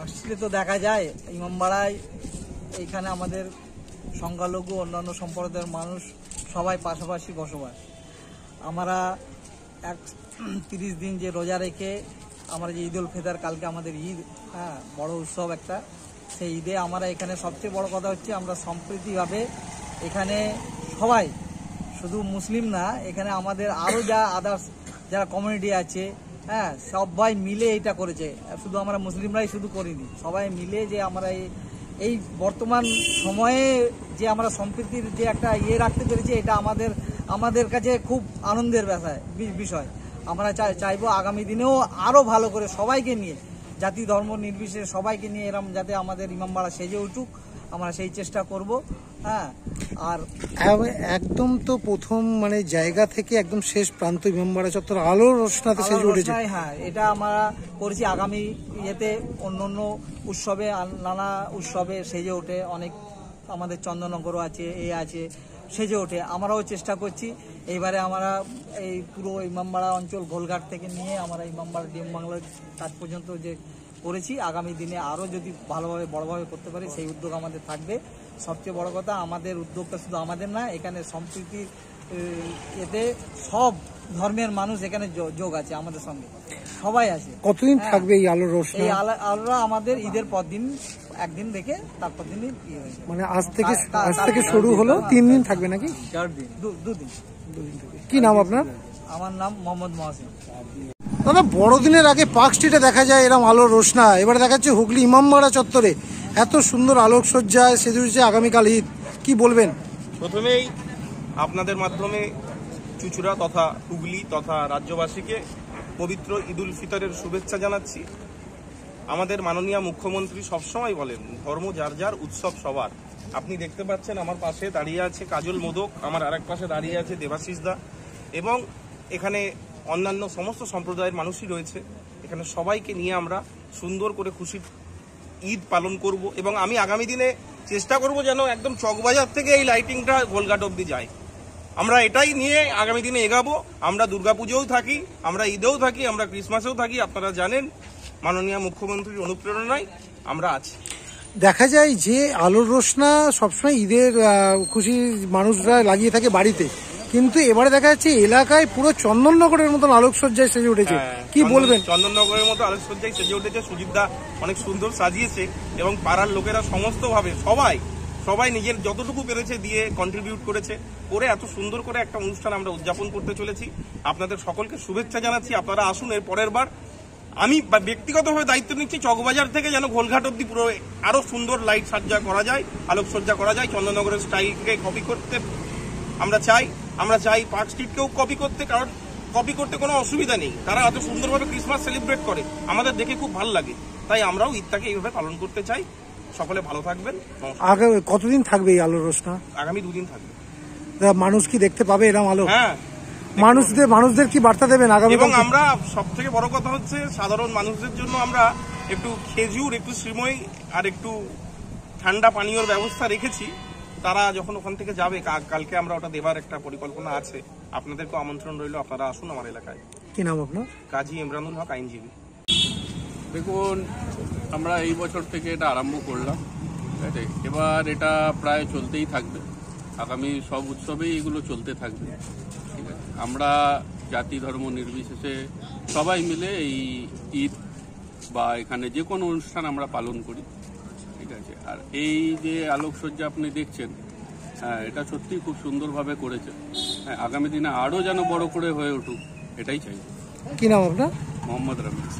আসলে তো দেখা যায় ইমামবাড়ায় এইখানে আমাদের সংখ্যালঘু অন্যান্য সম্প্রদায়ের মানুষ সবাই পাশাপাশি বসবাস। আমরা 30 দিন যে রোজা রেখে আমরা যে ঈদ উল ফিতর, কালকে আমাদের ঈদ, বড় উৎসব একটা, সেই ঈদে আমরা এখানে সবচেয়ে বড় কথা হচ্ছে আমরা সম্প্রীতিভাবে এখানে সবাই, শুধু মুসলিম না, এখানে আমাদের আরও যা আদার্স যারা কমিউনিটি আছে, সবাই মিলে এটা করেছে। শুধু আমরা মুসলিমরাই শুধু করিনি, সবাই মিলে যে আমরা এই বর্তমান সময়ে যে আমরা সম্প্রীতির যে একটা রাখতে পেরেছি, এটা আমাদের কাছে খুব আনন্দের বিষয়। আমরা চাইবো আগামী দিনেও আরও ভালো করে সবাইকে নিয়ে, জাতি ধর্ম নির্বিশেষে সবাইকে নিয়ে এরকম যাতে আমাদের ইমামবাড়া সেজে উঠুক, আমরা সেই চেষ্টা করব। আর একদম তো প্রথম জায়গা থেকে একদম শেষ প্রান্ত ইমামবাড়া চত্বর আলোর রোশনাতে সেজে উঠেছে। এটা আমরা করেছি। আগামী ইয়েতে অন্য উৎসবে, নানা উৎসবে সেজে ওঠে, অনেক আমাদের চন্দননগরও আছে, আছে সেজে ওঠে। আমরাও চেষ্টা করছি। এইবারে আমরা এই পুরো ইমামবাড়া অঞ্চল গোলঘাট থেকে নিয়ে আমরা ইমামবাড়া ডিএম বাংলার কাজ পর্যন্ত যে করেছি, আগামী দিনে আরও যদি ভালোভাবে বড়ভাবে করতে পারি সেই উদ্যোগ আমাদের থাকবে। সবচেয়ে বড় কথা, আমাদের উদ্যোগটা শুধু আমাদের না, এখানে সম্প্রীতি এতে সব ধর্মের মানুষ এখানে যোগ আছে, আমাদের সঙ্গে সবাই আছে। কতদিন থাকবে এই আলোর রোশনি? এই আলোরা আমাদের ঈদের পর দিন, একদিন রেখে তারপর দিনই আজ থেকে শুরু হলো 3 দিন থাকবে নাকি? 4 দিন, 2 দিন। কি নাম আপনার? আমার নাম মোহাম্মদ মহসিন। দাদা, বড়দিনের আগে পার্ক স্ট্রিটে দেখা যায় এরকম আলোর রোশনা, এবারে দেখা যাচ্ছে হুগলি ইমামবাড়া চত্বরে এত সুন্দর আলোকসজ্জায় সেজে উঠেছে আগামীকাল ঈদ। কি বলবেন? প্রথমেই আপনাদের মাধ্যমে চুঁচুড়া তথা হুগলি তথা রাজ্যবাসীকে পবিত্র ঈদ উল ফিতরের শুভেচ্ছা জানাচ্ছি। আমাদের মাননীয় মুখ্যমন্ত্রী সবসময় বলেন, ধর্ম যার যার, উৎসব সবার। আপনি দেখতে পাচ্ছেন আমার পাশে দাঁড়িয়ে আছে কাজল মোদক, আমার আরেক পাশে দাঁড়িয়ে আছে দেবাশিস দা, এবং এখানে অন্যান্য সমস্ত সম্প্রদায়ের মানুষই রয়েছে। এখানে সবাইকে নিয়ে আমরা সুন্দর করে খুশির ঈদ পালন করব, এবং আমি আগামী দিনে চেষ্টা করব যেন একদম চকবাজার থেকে এই লাইটিংটা গোলঘাট অব্দি যায়। আমরা এটাই নিয়ে আগামী দিনে এগাবো। আমরা দুর্গাপুজোও থাকি, আমরা ঈদেও থাকি, আমরা ক্রিসমাসেও থাকি। আপনারা জানেন মাননীয় মুখ্যমন্ত্রীর অনুপ্রেরণায় আমরা আছি। দেখা যায় যে আলোর রোশনা সবসময় ঈদের খুশি মানুষরা লাগিয়ে থাকে বাড়িতে, কিন্তু এবারে দেখা যাচ্ছে এলাকায় পুরো চন্দননগরের মতন আলোকসজ্জায় সেজে উঠেছে। কি বলবেন? চন্দননগরের মতো আলোকসজ্জায় সেজে উঠেছে। সুজিতদা অনেক সুন্দর সাজিয়েছে, এবং পাড়ার লোকেরা সমস্তভাবে সবাই নিজের যতটুকু পেরেছে দিয়ে কন্ট্রিবিউট করেছে, করে এত সুন্দর করে একটা অনুষ্ঠান আমরা উদযাপন করতে চলেছি। আপনাদের সকলকে শুভেচ্ছা জানাচ্ছি। আপনারা আসুন। এর পরের বার আমি ব্যক্তিগতভাবে দায়িত্ব নিচ্ছি চকবাজার থেকে যেন গোলঘাট অব্দি পুরো আরো সুন্দর লাইট সজ্জা করা যায়, আলোকসজ্জা করা যায়। চন্দননগরের স্টাইলকে কপি করতে আমরা চাই পার্ক স্ট্রিটকেও কপি করতে, কারণ কপি করতে কোনো অসুবিধা নেই। তারা এত সুন্দরভাবে ক্রিসমাস সেলিব্রেট করে, আমাদের দেখে খুব ভালো লাগে। তাই আমরাও ঈদটাকে এইভাবে পালন করতে চাই। সকলে ভালো থাকবেন। কতদিন থাকবে এই আলোর রোশনা? আগামী 2 দিন থাকবে। মানুষ কি দেখতে পাবে এরকম আলো? হ্যাঁ, মানুষদের কি বার্তা দেবেন আগামী? এবং আমরা সব থেকে বড় কথা হচ্ছে সাধারণ মানুষদের জন্য আমরা একটু খেজুর, একটু শ্রীময় আর একটু ঠান্ডা পানীয়র ব্যবস্থা রেখেছি। তারা যখন ওখান থেকে যাবে, কালকে আমরা ওটা দেবার একটা পরিকল্পনা আছে। আপনাদেরকে আমন্ত্রণ রইল, আপনারা আসুন আমার এলাকায়। কি নাম আপনার? কাজী ইমরানুল হক, আইনজীবী। দেখুন, আমরা এই বছর থেকে এটা আরম্ভ করলাম, ঠিক আছে? এবার এটা প্রায় চলতেই থাকবে, আগামী সব উৎসবেই এগুলো চলতে থাকবে, ঠিক আছে? আমরা জাতি ধর্ম নির্বিশেষে সবাই মিলে এই ঈদ বা এখানে যে কোনো অনুষ্ঠান আমরা পালন করি, ঠিক আছে? আর এই যে আলোকসজ্জা আপনি দেখছেন, এটা সত্যিই খুব সুন্দরভাবে করেছে। আগামী দিনে আরও যেন বড় করে হয়ে উঠুক, এটাই চাই। কি নাম আপনার? মোহাম্মদ রমেশ।